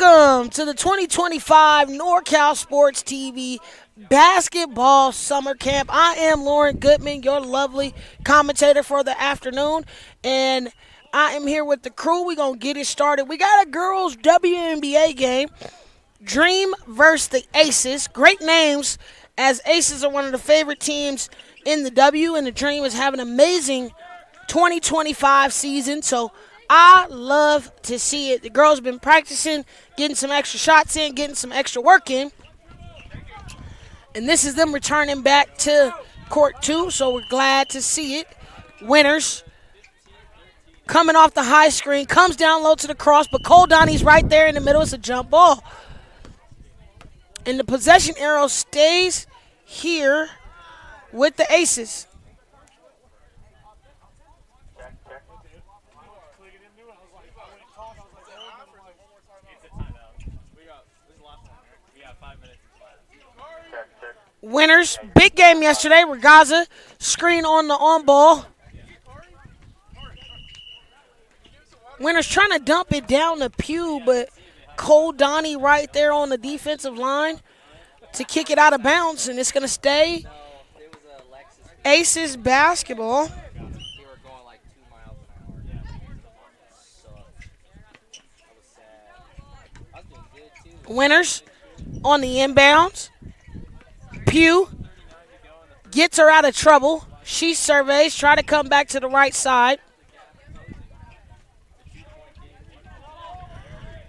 Welcome to the 2025 NorCal Sports TV Basketball Summer Camp. I am Lauren Goodman, your lovely commentator for the afternoon, and I am here with the crew. We're going to get it started. We got a girls' WNBA game, Dream versus the Aces. Great names, as Aces are one of the favorite teams in the W, and the Dream is having an amazing 2025 season, so I love to see it. The girls have been practicing, getting some extra shots in, getting some extra work in. And this is them returning back to court 2, so we're glad to see it. Winners coming off the high screen, comes down low to the cross, but Cole Donnie's right there in the middle. It's a jump ball. And the possession arrow stays here with the Aces. Winners, big game yesterday. Regaza screen on the on ball. Winners trying to dump it down the Pew, but Cole Donnie right there on the defensive line to kick it out of bounds, and it's going to stay Aces basketball. Winners on the inbounds. Pew gets her out of trouble. She surveys, try to come back to the right side.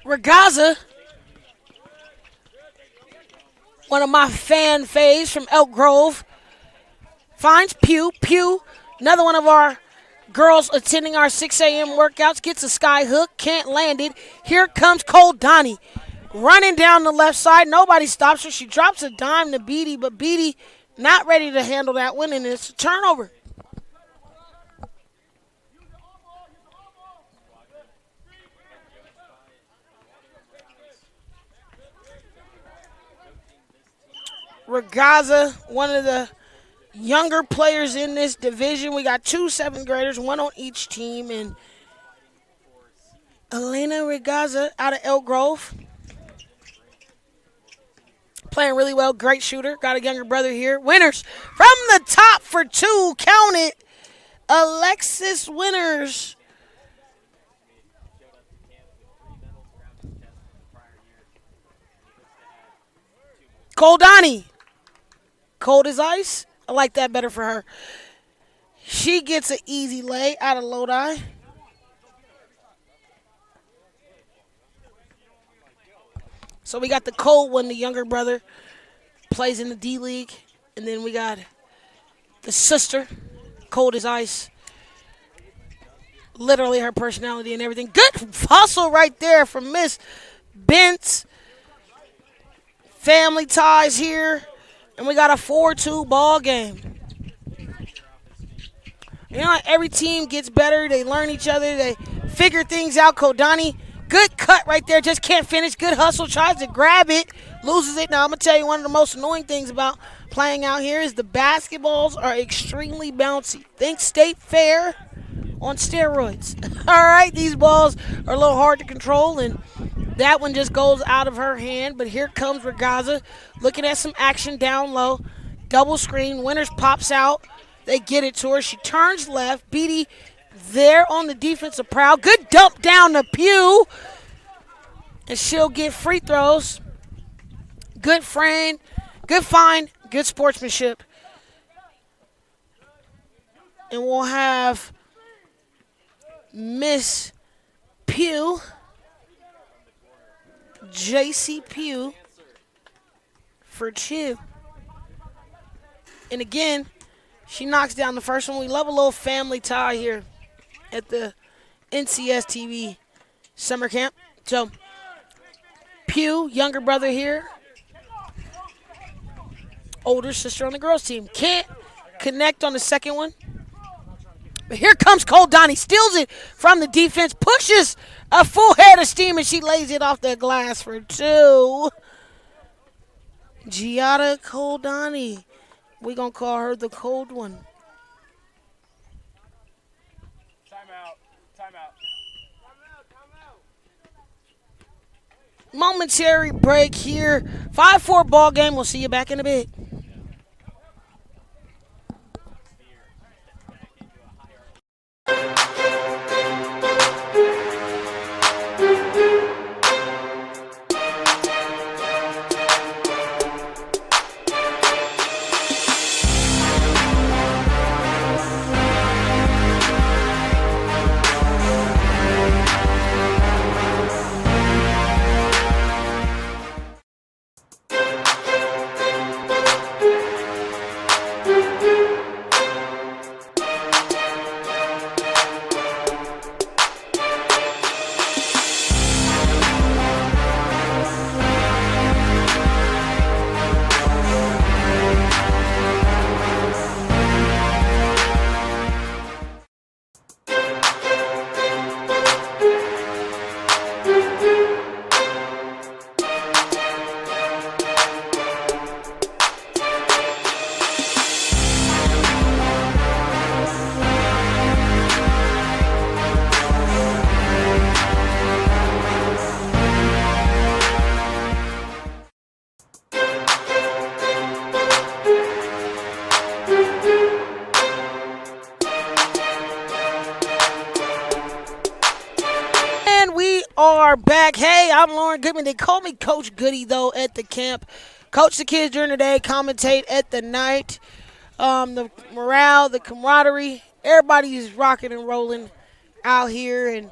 Regaza, one of my fan faves from Elk Grove, finds Pew. Pew, another one of our girls attending our 6 a.m. workouts, gets a sky hook, can't land it. Here comes Cole Donnie. Running down the left side. Nobody stops her. She drops a dime to Beatty, but Beatty not ready to handle that one, and it's a turnover. Regaza, one of the younger players in this division. We got 2 7th graders, one on each team, and Elena Regaza out of Elk Grove. Playing really well, great shooter. Got a younger brother here. Winners from the top for 2. Count it. Alexis Winners. Cole Donnie. Cold as ice. I like that better for her. She gets an easy lay out of Lodi. So we got the cold one, the younger brother, plays in the D-League. And then we got the sister, cold as ice. Literally her personality and everything. Good hustle right there from Miss Bentz. Family ties here. And we got a 4-2 ball game. You know, every team gets better. They learn each other. They figure things out. Kodani, good cut right there. Just can't finish. Good hustle. Tries to grab it. Loses it. Now, I'm going to tell you one of the most annoying things about playing out here is the basketballs are extremely bouncy. Think State Fair on steroids. All right, these balls are a little hard to control, and that one just goes out of her hand. But here comes Regaza looking at some action down low. Double screen. Winners pops out. They get it to her. She turns left. Beatty there on the defensive prowl. Good dump down the Pew. And she'll get free throws. Good frame. Good find. Good sportsmanship. And we'll have Miss Pew, J.C. Pew, for 2. And again, she knocks down the first one. We love a little family tie here at the NCS TV summer camp. So, Pew, younger brother here. Older sister on the girls' team. Can't connect on the second one. But here comes Cole Donnie. Steals it from the defense. Pushes a full head of steam, and she lays it off the glass for 2. Giada Cole Donnie. We're going to call her the cold one. Timeout. Momentary break here. 5-4 ball game. We'll see you back in a bit. And we are back. Hey, I'm Lauren Goodman. They call me Coach Goody, though, at the camp. Coach the kids during the day, commentate at the night. The morale, the camaraderie, everybody is rocking and rolling out here and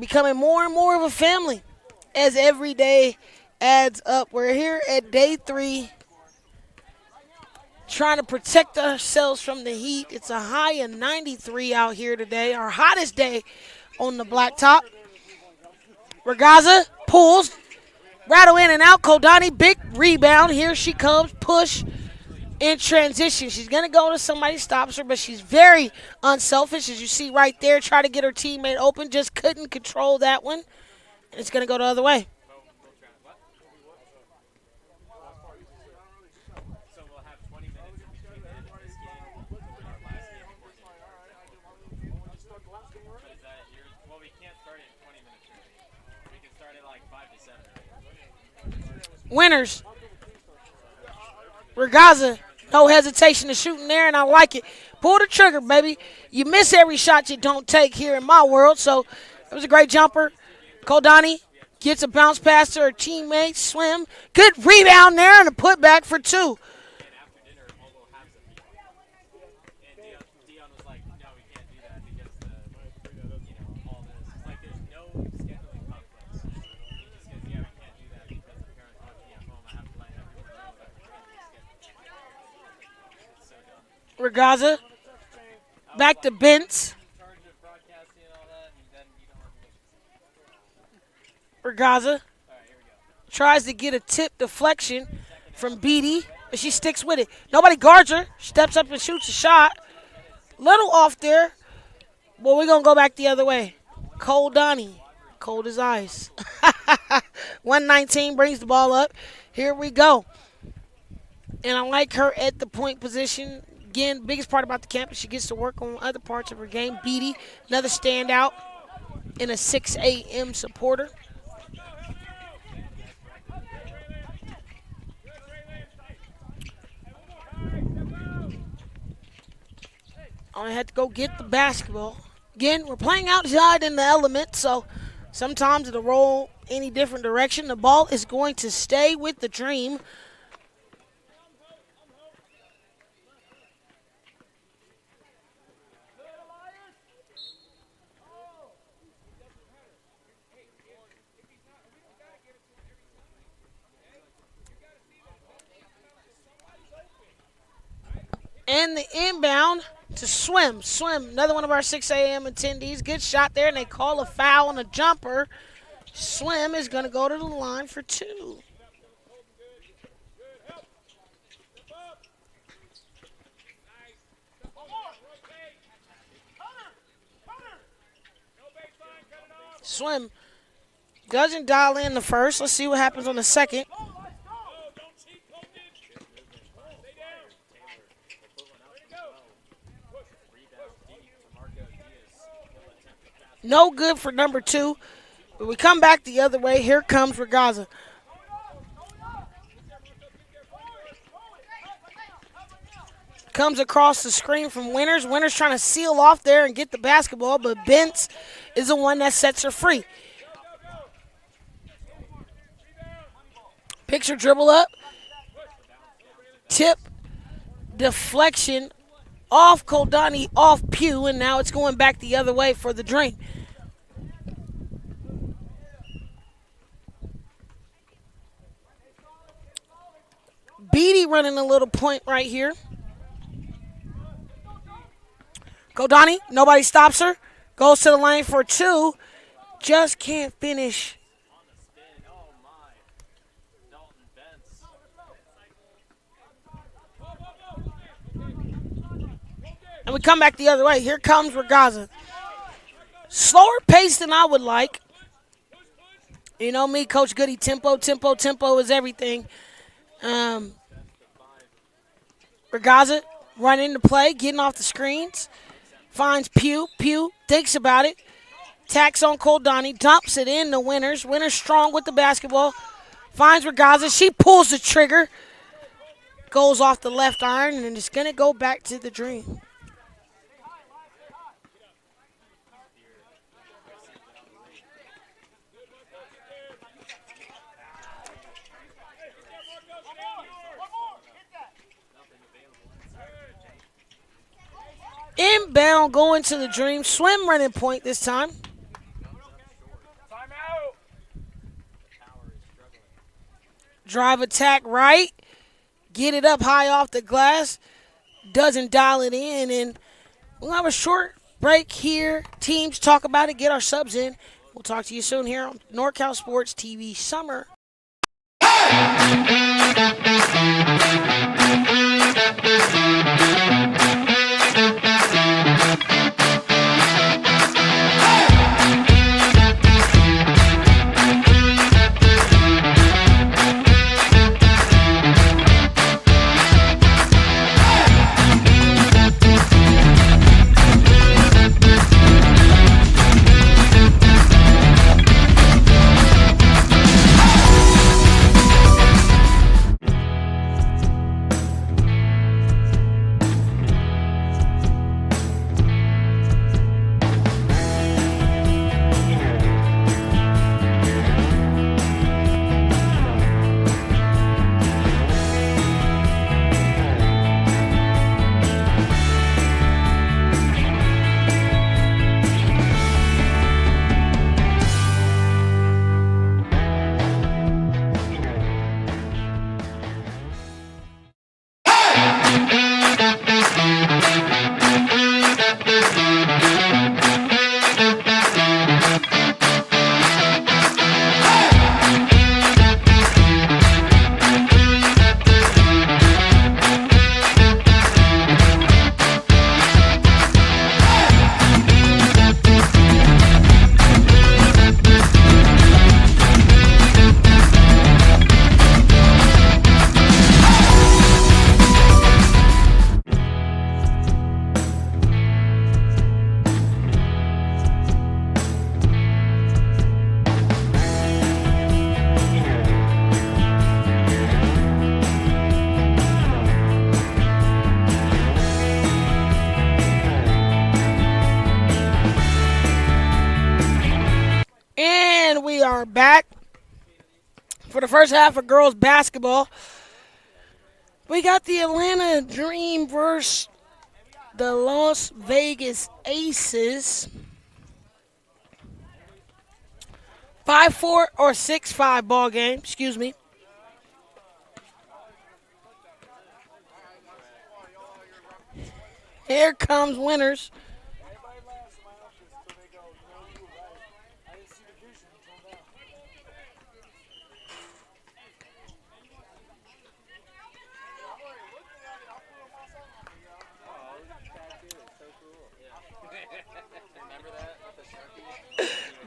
becoming more and more of a family as every day adds up. We're here at day 3 trying to protect ourselves from the heat. It's a high of 93 out here today, our hottest day on the blacktop. Ragaza pulls, rattle in and out. Koldani, big rebound. Here she comes, push in transition. She's going to go to somebody, stops her, but she's very unselfish, as you see right there. Try to get her teammate open, just couldn't control that one. And it's going to go the other way. Winners. Ragaza, no hesitation to shoot in there, and I like it. Pull the trigger, baby. You miss every shot you don't take here in my world, so it was a great jumper. Koldani gets a bounce pass to her teammate. Swim. Good rebound there and a putback for 2. Ragaza, back to Bentz. Ragaza tries to get a tip deflection from Beatty, but she sticks with it. Nobody guards her. Steps up and shoots a shot. Little off there, but we're going to go back the other way. Koldani, cold as ice. 119 brings the ball up. Here we go. And I like her at the point position. Again, biggest part about the camp is she gets to work on other parts of her game. Beatty, another standout and a 6 a.m. supporter. I had to go get the basketball. Again, we're playing outside in the element, so sometimes it'll roll any different direction. The ball is going to stay with the Dream. And the inbound to Swim. Swim, another one of our 6 a.m. attendees. Good shot there, and they call a foul on a jumper. Swim is going to go to the line for 2. Swim doesn't dial in the first. Let's see what happens on the second. No good for number 2. But we come back the other way. Here comes Ragaza. Comes across the screen from Winters. Winters trying to seal off there and get the basketball, but Bentz is the one that sets her free. Picture dribble up. Tip. Deflection off Koldani, off Pugh, and now it's going back the other way for the Dream. Beatty running a little point right here. Koldani, nobody stops her. Goes to the lane for two. Just can't finish. And we come back the other way. Here comes Regaza. Slower pace than I would like. You know me, Coach Goody, tempo is everything. Regaza running into play, getting off the screens. Finds Pugh. Pugh thinks about it. Tacks on Koldani, dumps it in the Winters. Winters strong with the basketball. Finds Regaza. She pulls the trigger. Goes off the left iron, and it's going to go back to the Dream. Inbound going to the Dream. Swim running point this time. Drive attack right. Get it up high off the glass. Doesn't dial it in. And we'll have a short break here. Teams talk about it. Get our subs in. We'll talk to you soon here on NorCal Sports TV Summer. We are back for the first half of girls basketball. We got the Atlanta Dream versus the Las Vegas Aces. 5-4 or 6-5 ball game, excuse me. Here comes Winters.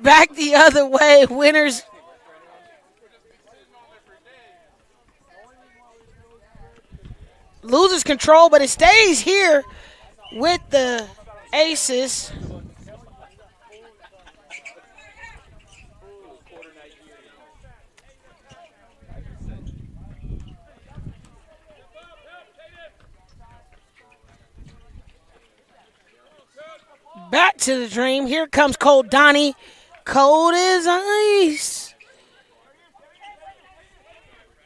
Back the other way, Winters. Loses control, but it stays here with the Aces. Back to the dream. Here comes Cold Donnie. Cold as ice.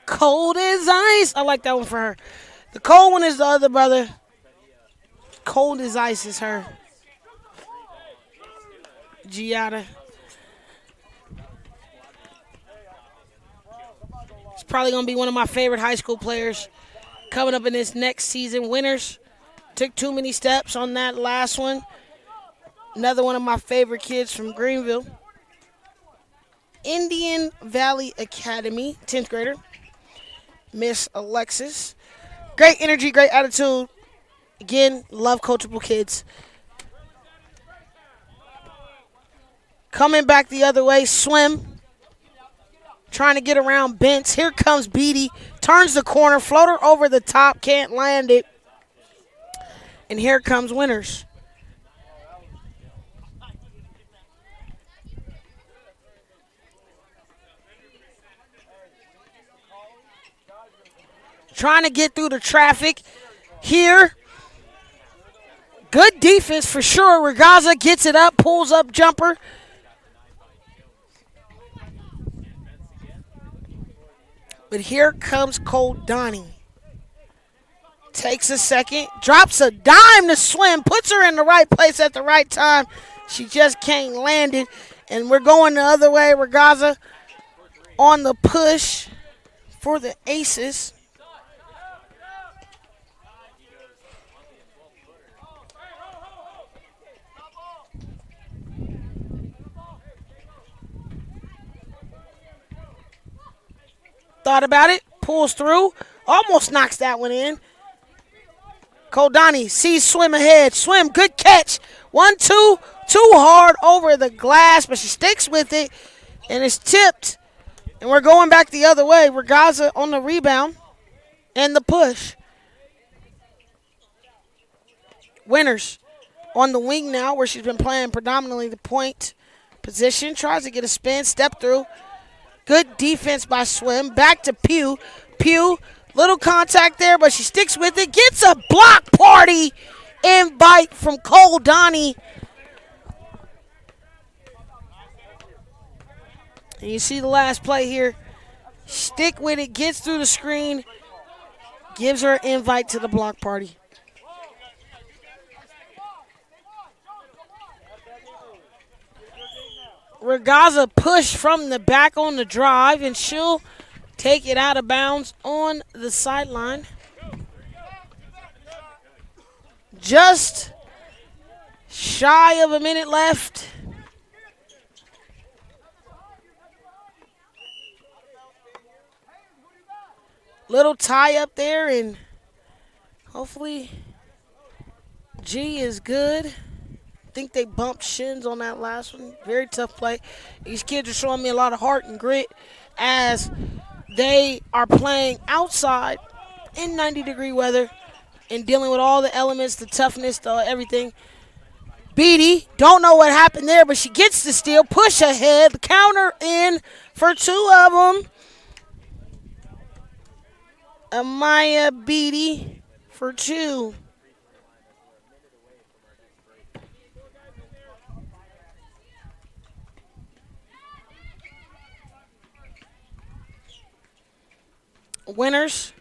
Cold as ice. I like that one for her. The cold one is the other brother. Cold as ice is her. Giada. It's probably going to be one of my favorite high school players coming up in this next season. Winners. Took too many steps on that last one. Another one of my favorite kids from Greenville. Indian Valley Academy, 10th grader. Miss Alexis. Great energy, great attitude. Again, love coachable kids. Coming back the other way, Swim. Trying to get around Bents. Here comes Beatty. Turns the corner, floater over the top, can't land it. And here comes Winners. Trying to get through the traffic here. Good defense for sure. Regaza gets it up, pulls up jumper. But here comes Cold Donnie. Takes a second, drops a dime to Swim, puts her in the right place at the right time. She just can't land it. And we're going the other way. Regaza on the push for the Aces. Thought about it, pulls through, almost knocks that one in. Koldani sees Swim ahead. Swim, good catch. 1-2, too hard over the glass, but she sticks with it, and it's tipped. And we're going back the other way. Regaza on the rebound and the push. Winners on the wing now, where she's been playing predominantly the point position. Tries to get a spin, step through. Good defense by Swim. Back to Pugh. Pugh, little contact there, but she sticks with it. Gets a block party invite from Cole Donnie. And you see the last play here. Stick with it, gets through the screen, gives her an invite to the block party. Regaza push from the back on the drive, and she'll take it out of bounds on the sideline. Just shy of a minute left. Little tie up there, and hopefully G is good. I think they bumped shins on that last one. Very tough play. These kids are showing me a lot of heart and grit as they are playing outside in 90-degree weather and dealing with all the elements, the toughness, the everything. Beatty, don't know what happened there, but she gets the steal. Push ahead, the counter in for two of them. Amaya Beatty for two. Winners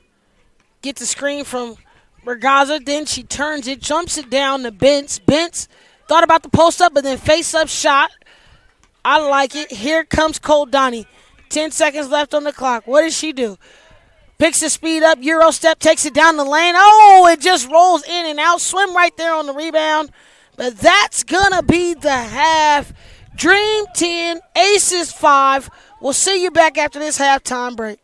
get the screen from Regaza. Then she turns it, jumps it down to Bents. Bents thought about the post up, but then face up shot. I like it. Here comes Cole Donnie. 10 seconds left on the clock. What does she do? Picks the speed up, Euro step, takes it down the lane. Oh, it just rolls in and out. Swim right there on the rebound. But that's going to be the half. Dream 10, Aces 5. We'll see you back after this halftime break.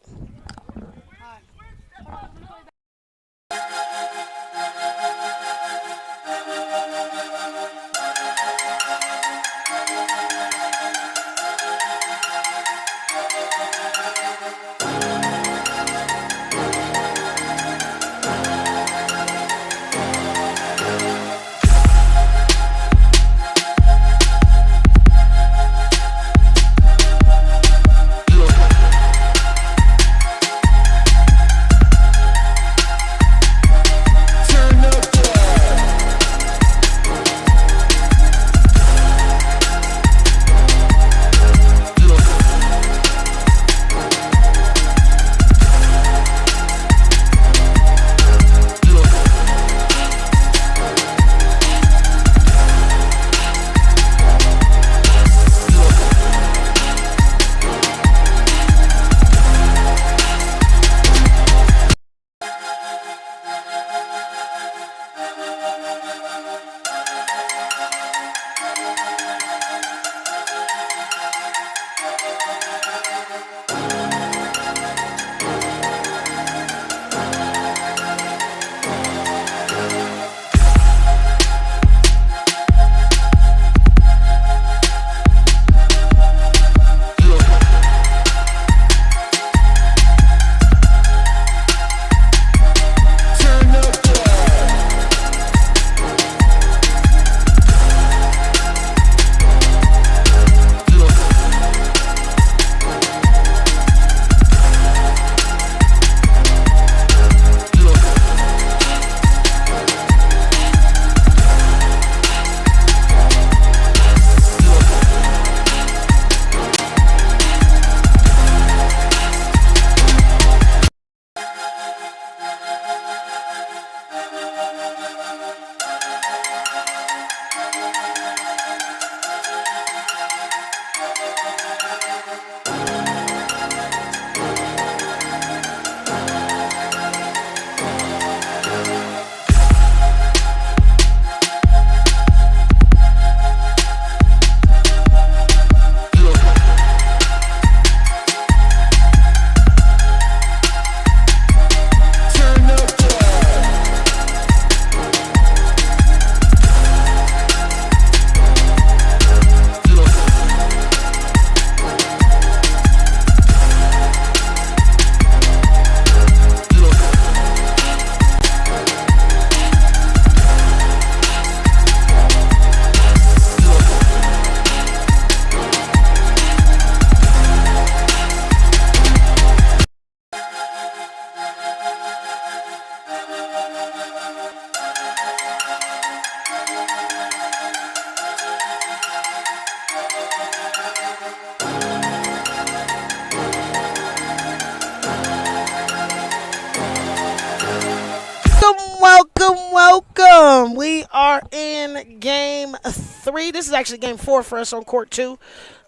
3. This is actually game 4 for us on court 2.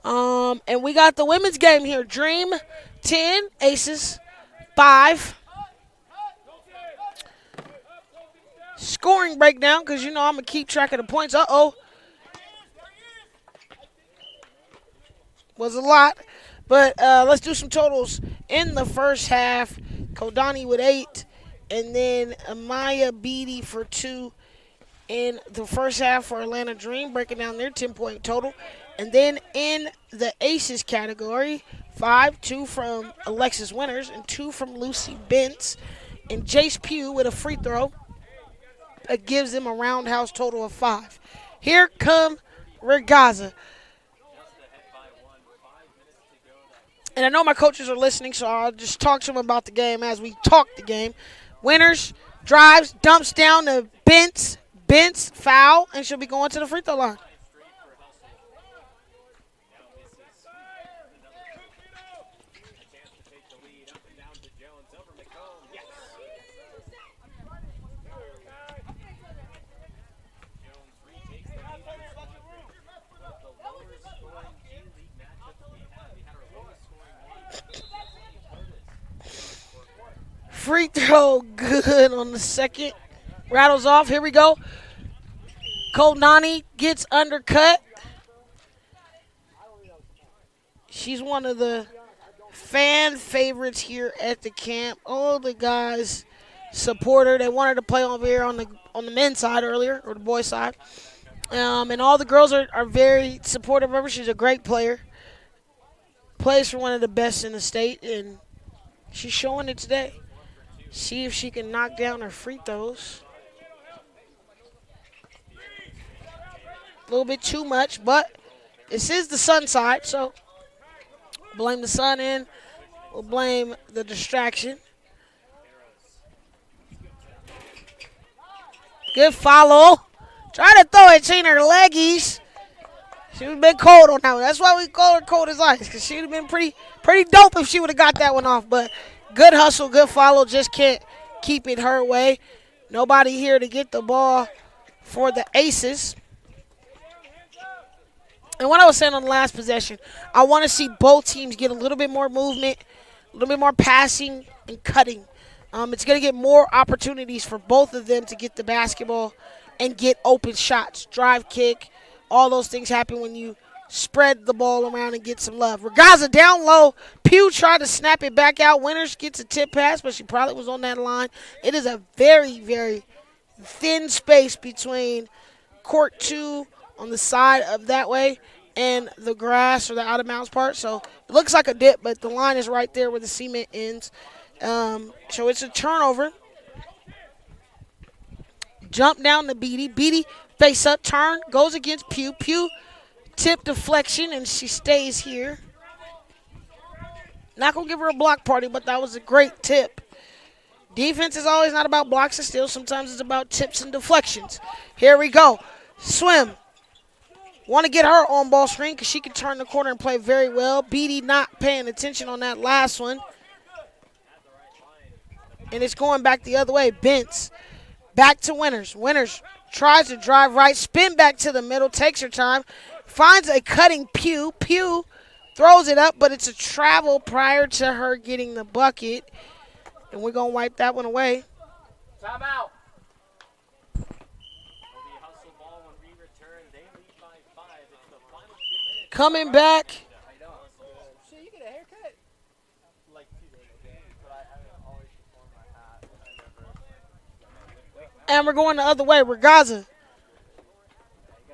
And we got the women's game here. Dream 10, Aces 5. Scoring breakdown, because I'm going to keep track of the points. Was a lot. But let's do some totals. In the first half, Kodani with 8. And then Amaya Beatty for 2 in the first half for Atlanta Dream, breaking down their 10-point total. And then in the Aces category, 2 from Alexis Winters and 2 from Lucy Bentz. And Jace Pugh with a free throw. That gives them a roundhouse total of 5. Here come Regaza. And I know my coaches are listening, so I'll just talk to them about the game as we talk the game. Winters drives, dumps down to Bentz. Bentz foul, and she'll be going to the free throw line. Free throw good on the second. Rattles off. Here we go. Kodani gets undercut. She's one of the fan favorites here at the camp. All the guys support her. They wanted to play over here on the men's side earlier, or the boys' side. And all the girls are very supportive of her. She's a great player. Plays for one of the best in the state, and she's showing it today. See if she can knock down her free throws. A little bit too much, but this is the Sun side, so blame the Sun in. We'll blame the distraction. Good follow. Try to throw it in her leggies. She would have been cold on that one. That's why we call her cold as ice, because she would have been pretty dope if she would have got that one off. But good hustle, good follow. Just can't keep it her way. Nobody here to get the ball for the Aces. And what I was saying on the last possession, I want to see both teams get a little bit more movement, a little bit more passing and cutting. It's going to get more opportunities for both of them to get the basketball and get open shots, drive, kick. All those things happen when you spread the ball around and get some love. Regaza down low. Pugh tried to snap it back out. Winters gets a tip pass, but she probably was on that line. It is a very, very thin space between court 2 on the side of that way and the grass or the out-of-bounds part. So it looks like a dip, but the line is right there where the cement ends. So it's a turnover. Jump down to Beatty. Beatty face up, turn, goes against Pugh. Pugh tip deflection, and she stays here. Not going to give her a block party, but that was a great tip. Defense is always not about blocks and steals. Sometimes it's about tips and deflections. Here we go. Swim. Want to get her on ball screen because she can turn the corner and play very well. Beatty not paying attention on that last one. And it's going back the other way. Bentz. Back to Winters. Winters tries to drive right, spin back to the middle, takes her time, finds a cutting Pugh. Pugh throws it up, but it's a travel prior to her getting the bucket. And we're going to wipe that one away. Time out. Coming back. So you get a haircut? Like 2 days ago. But I always perform my hat. And we're going the other way. Regaza.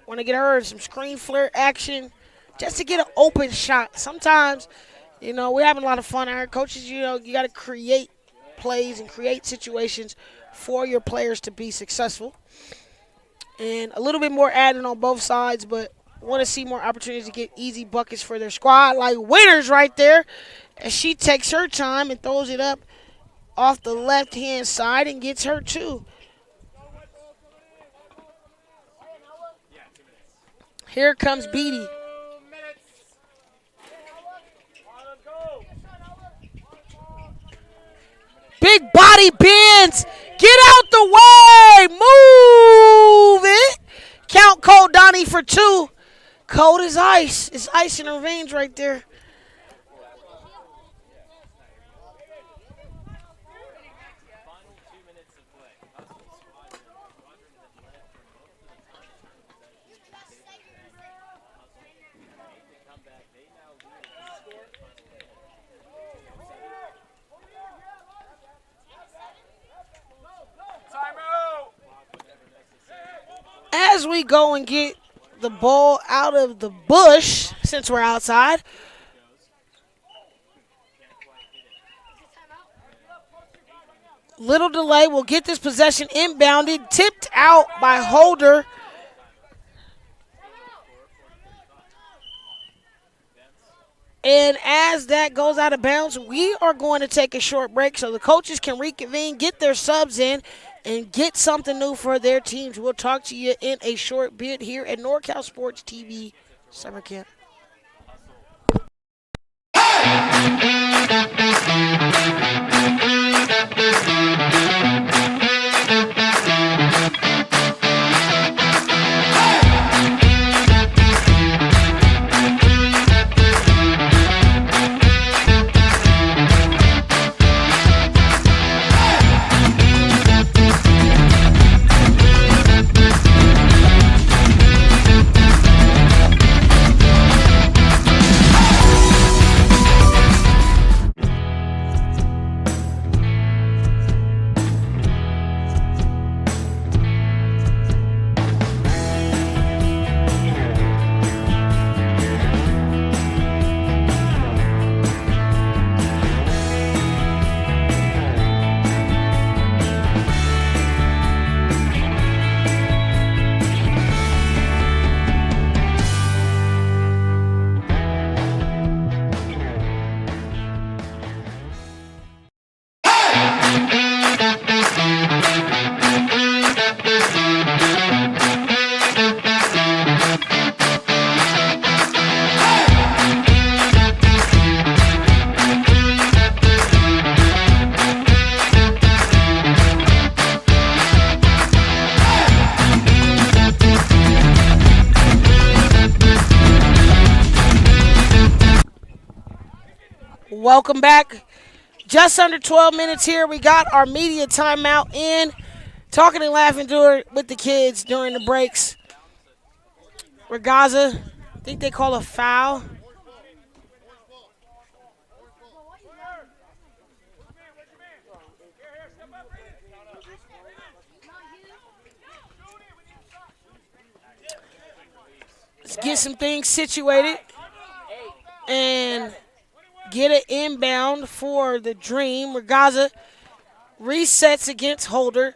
Want to get her some screen flare action just to get an open shot. Sometimes, we're having a lot of fun out here. Coaches, you got to create plays and create situations for your players to be successful. And a little bit more added on both sides, but want to see more opportunities to get easy buckets for their squad. Like Winters right there. And she takes her time and throws it up off the left-hand side and gets her too. Here comes Beatty. Big body bends. Get out the way. Move it. Count Cold Donnie for two. Cold as ice. It's ice in her veins right there. As we go and get the ball out of the bush, since we're outside, little delay. We'll get this possession inbounded, tipped out by Holder. And as that goes out of bounds, we are going to take a short break so the coaches can reconvene, get their subs in, and get something new for their teams. We'll talk to you in a short bit here at NorCal Sports TV Summer Camp. Welcome back. Just under 12 minutes here. We got our media timeout in. Talking and laughing with the kids during the breaks. Regaza, I think they call a foul. Let's get some things situated. And get an inbound for the Dream. Regaza resets against Holder.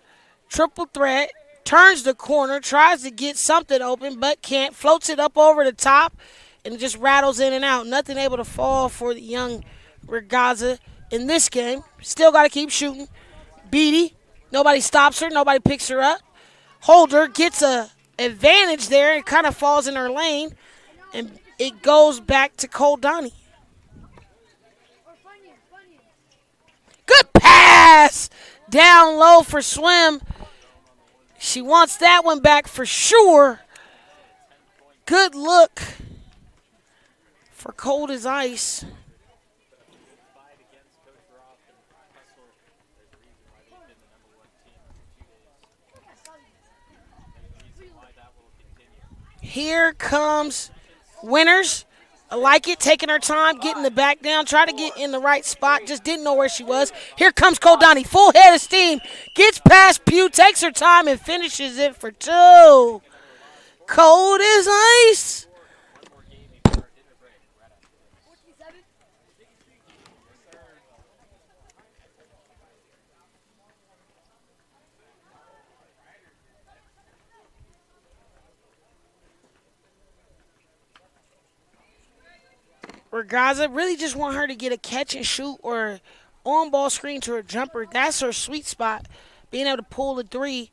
Triple threat. Turns the corner. Tries to get something open, but can't. Floats it up over the top and just rattles in and out. Nothing able to fall for the young Regaza in this game. Still got to keep shooting. Beatty. Nobody stops her. Nobody picks her up. Holder gets a advantage there. It kind of falls in her lane. And it goes back to Cole Donnie. Good pass down low for Swim. She wants that one back for sure. Good look for Cold as Ice. Here comes Winners. I like it, taking her time, getting the back down, trying to get in the right spot, just didn't know where she was. Here comes Koldani, full head of steam, gets past Pugh, takes her time, and finishes it for two. Cold as ice. Regaza really just want her to get a catch and shoot or on-ball screen to her jumper. That's her sweet spot, being able to pull the three.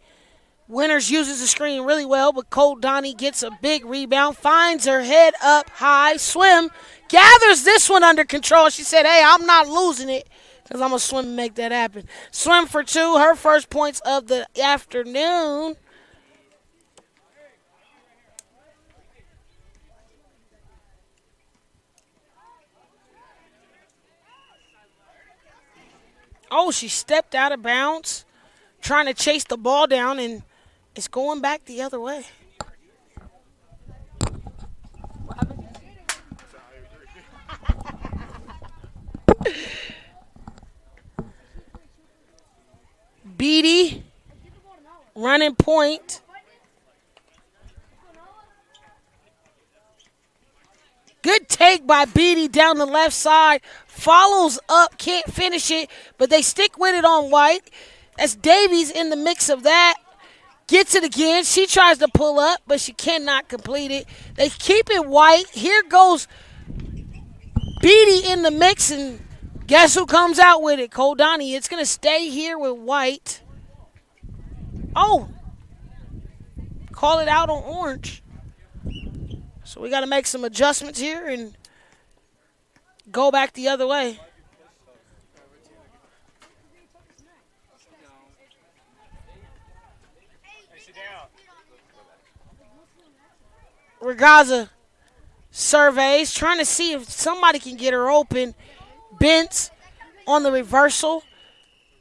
Winners uses the screen really well, but Colt Donnie gets a big rebound, finds her head up high, Swim, gathers this one under control. She said, hey, I'm not losing it because I'm going to swim and make that happen. Swim for two, her first points of the afternoon. Oh, she stepped out of bounds, trying to chase the ball down, and it's going back the other way. Beatty running point. Good take by Beatty down the left side. Follows up, can't finish it, but they stick with it on White. That's Davies in the mix of that. Gets it again. She tries to pull up, but she cannot complete it. They keep it White. Here goes Beatty in the mix, and guess who comes out with it? Cole Donnie. It's going to stay here with White. Oh, call it out on Orange. So we got to make some adjustments here and go back the other way. Regaza surveys, trying to see if somebody can get her open. Bentz on the reversal.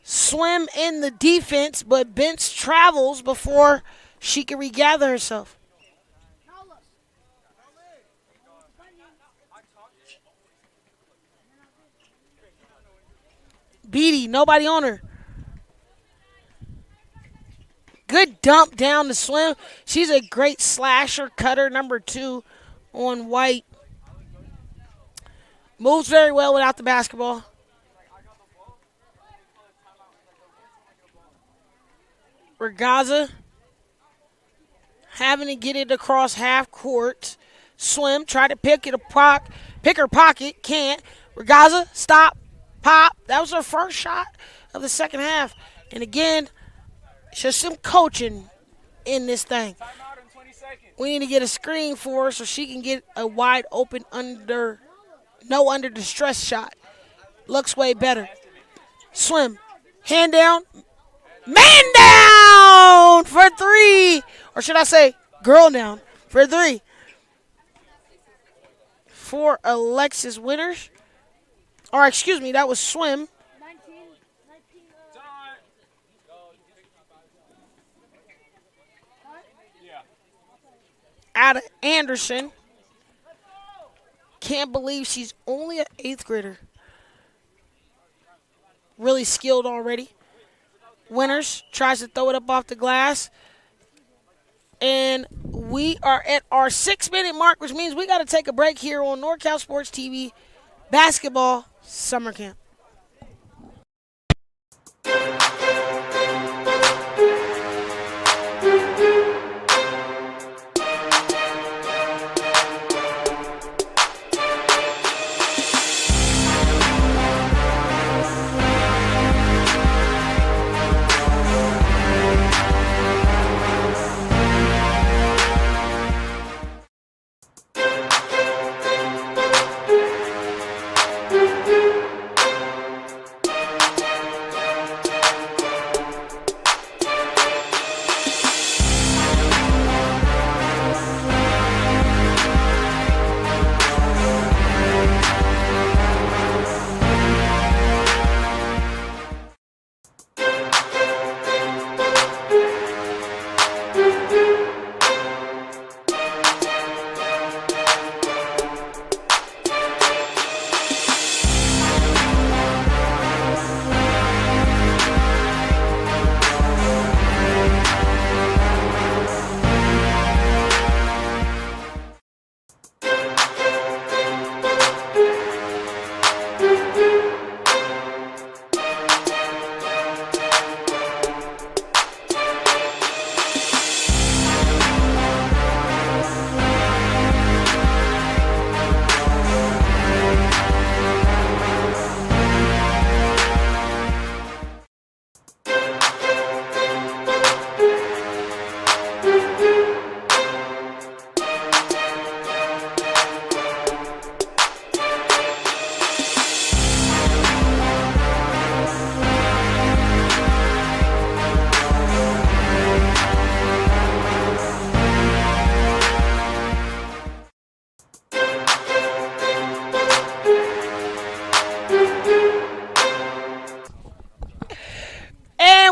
Swim in the defense, but Bentz travels before she can regather herself. Beatty, nobody on her. Good dump down to Swim. She's a great slasher, cutter, number 2 on White. Moves very well without the basketball. Regaza having to get it across half court. Swim, try to pick her pocket, can't. Regaza, stop, pop. That was her first shot of the second half. And again, just some coaching in this thing. We need to get a screen for her so she can get a wide open under distress shot. Looks way better. Swim, hand down. Man down for 3. Or should I say girl down for 3. For Alexis Winters. Or excuse me, that was Swim. Out of Anderson. Can't believe she's only an 8th grader. Really skilled already. Winters tries to throw it up off the glass. And we are at our 6-minute mark, which means we got to take a break here on NorCal Sports TV Basketball Summer Camp.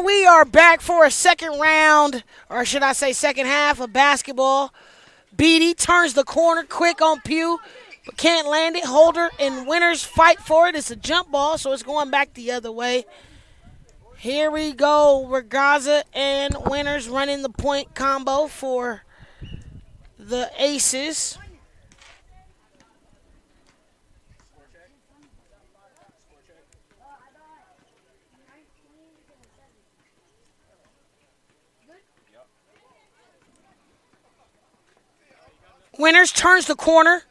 And we are back for a second round, or should I say second half of basketball. Beatty turns the corner quick on Pugh, but can't land it. Holder and Winners fight for it. It's a jump ball, so it's going back the other way. Here we go. Regaza and Winners running the point combo for the Aces. Winners turns the corner,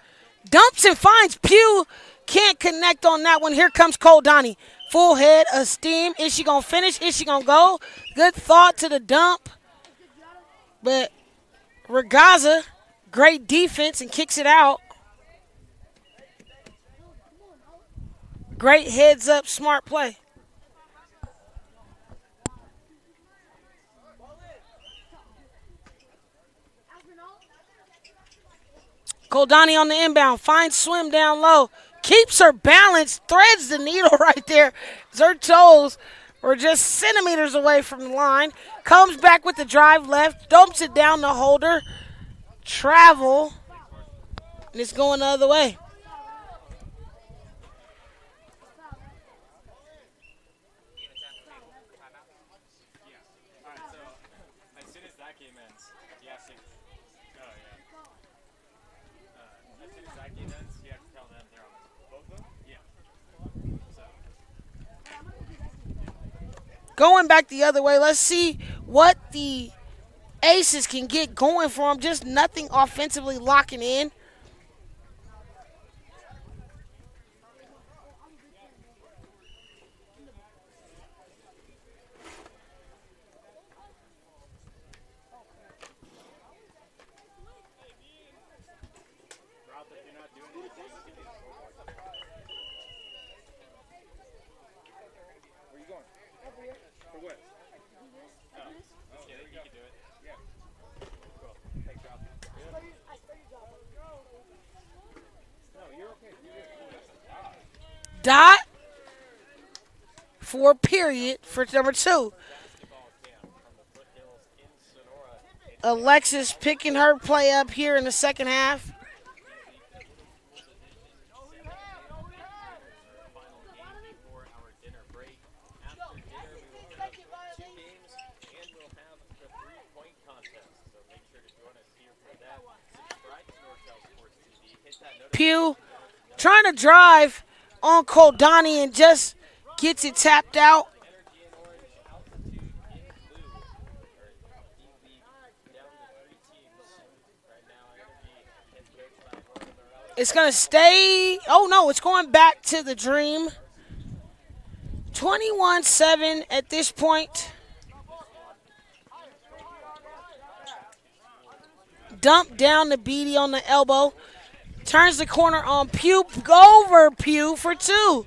dumps and finds Pugh. Can't connect on that one. Here comes Cole Donnie. Full head of steam. Is she going to finish? Is she going to go? Good thought to the dump. But Regaza, great defense and kicks it out. Great heads up, smart play. Goldani on the inbound, finds Swim down low, keeps her balance, threads the needle right there. Her toes were just centimeters away from the line. Comes back with the drive left, dumps it down the Holder. Travel, and it's going the other way. Going back the other way, let's see what the Aces can get going for them. Just nothing offensively locking in. Dot for period for number 2. Alexis picking her play up here in the second half. Pugh trying to drive on Koldani and just gets it tapped out. It's going to stay. Oh, no, it's going back to the Dream. 21-7 at this point. Dump down to Beatty on the elbow. Turns the corner on Pugh. Go over Pugh for 2.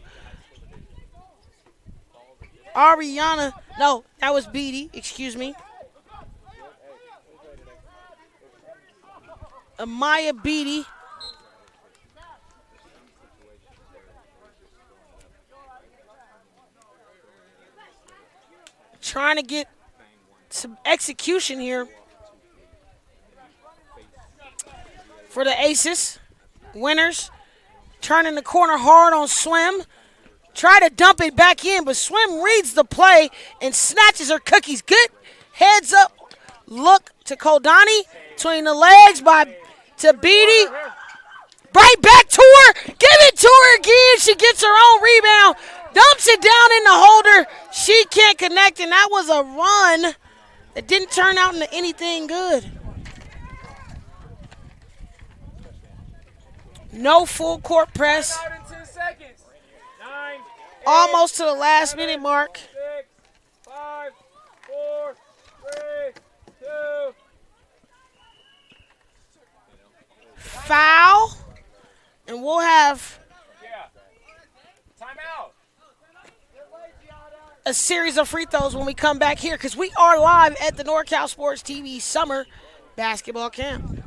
Ariana. No, that was Beatty. Excuse me. Amaya Beatty. Trying to get some execution here for the Aces. Winners turning the corner hard on Swim. Try to dump it back in, but Swim reads the play and snatches her cookies. Good heads up look to Koldani. Between the legs to Beatty. Right back to her. Give it to her again. She gets her own rebound. Dumps it down in the Holder. She can't connect, and that was a run that didn't turn out into anything good. No full court press. Almost to the last minute mark. 6, 5, 4, 3, 2. Foul. And we'll have a series of free throws when we come back here, because we are live at the NorCal Sports TV Summer Basketball Camp.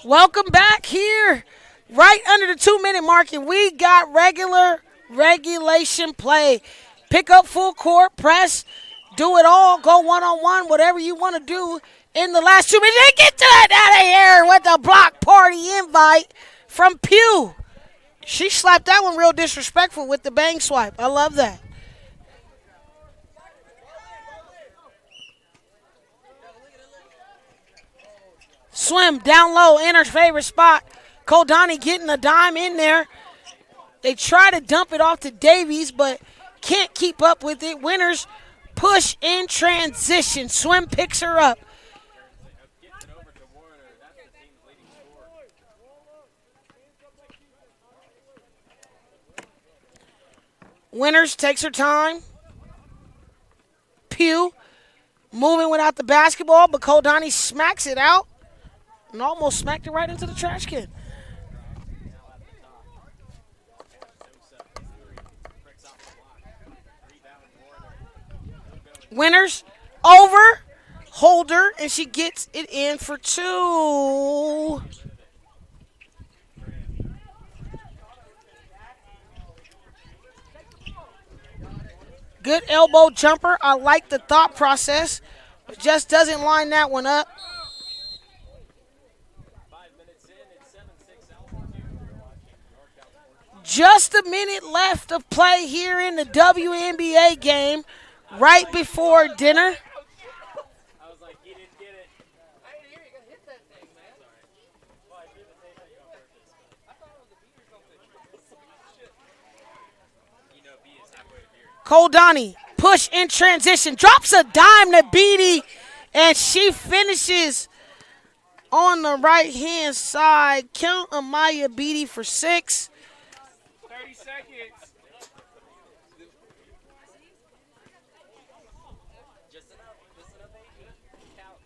Welcome back here, right under the 2 minute mark, and we got regulation play. Pick up full court, press, do it all, go one-on-one, whatever you want to do in the last 2 minutes. And get to that out of here with a block party invite from Pew. She slapped that one real disrespectful with the bang swipe. I love that. Swim down low in her favorite spot. Koldani getting a dime in there. They try to dump it off to Davies, but can't keep up with it. Winners push in transition. Swim picks her up. Winners takes her time. Pew moving without the basketball, but Koldani smacks it out and almost smacked it right into the trash can. Winners over Holder, and she gets it in for two. Good elbow jumper. I like the thought process, but just doesn't line that one up. Just a minute left of play here in the WNBA game, right before dinner. I was like, you didn't get it. I didn't hear you gonna hit that thing, man. Sorry. Well, I did the same thing on purpose. I thought it was a beat or something. Shit. You know, B is halfway to beer. Koldani, push in transition, drops a dime to Beatty, and she finishes on the right-hand side. Count Amaya Beatty for 6. 30 seconds. Just enough age. Count.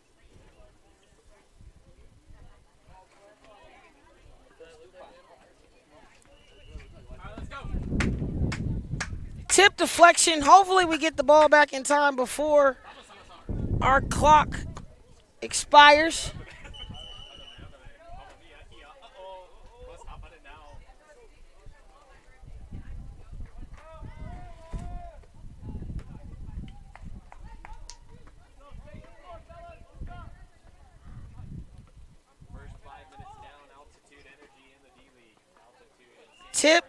All right, let's go. Tip deflection. Hopefully we get the ball back in time before our clock expires. Tip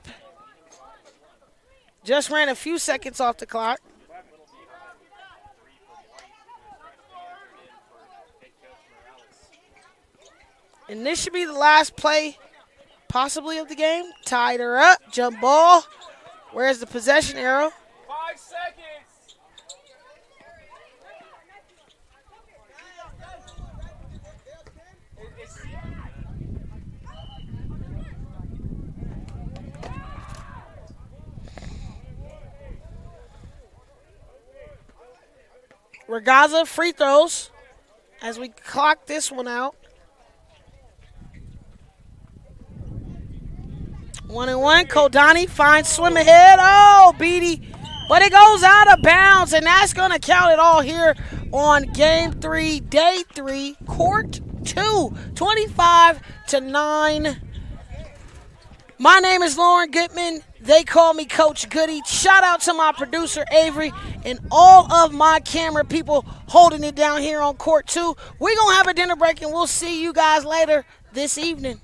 just ran a few seconds off the clock. And this should be the last play, possibly, of the game. Tied her up. Jump ball. Where's the possession arrow? 5 seconds. Regaza free throws as we clock this one out. 1-1. Koldani finds swim ahead. Oh, Beatty. But it goes out of bounds, and that's going to count it all here on Game 3, Day 3, Court 2, 25-9. My name is Lauren Goodman. They call me Coach Goody. Shout out to my producer, Avery, and all of my camera people holding it down here on Court 2. We're going to have a dinner break, and we'll see you guys later this evening.